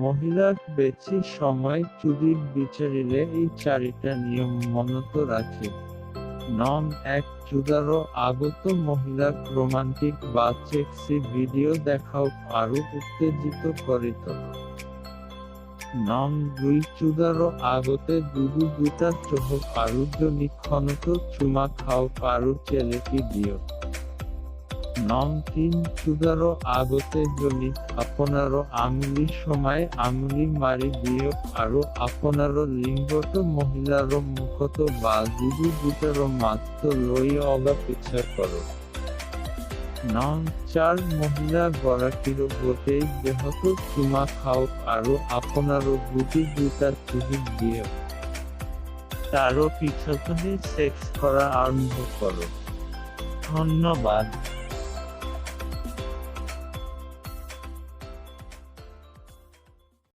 মহিলাক বেছি সময় চুরির বিচারিলে এই চারিটা নিয়ম মনত রাখে। নং ১ চুদারো আগত মহিলাক রোমান্টিক বা সেক্সি ভিডিও দেখাও আরো উত্তেজিত করিত। নং ২ চুদারো আগতে দুদু দুটা চোহ পারু জনিক্ষণত চুমা খাও পারু চেলেকি দিও। নং ৩ চুদারো আগতে জনিত আপনারো আঙুলি সময় আঙুলি মারি দিও আরো আপনারো লিঙ্গত মহিলারো মুখত বা দুদু দুটারো মাত্র লই অগা পিছা করো। নং ৪ মহিলা গৰাকীর গোটেই দেহত চুমা খাও আরো আপনারো গুটি দুটা চুহিক দিও। তারও পিছনে সেক্স করা আরম্ভ করো। ধন্যবাদ।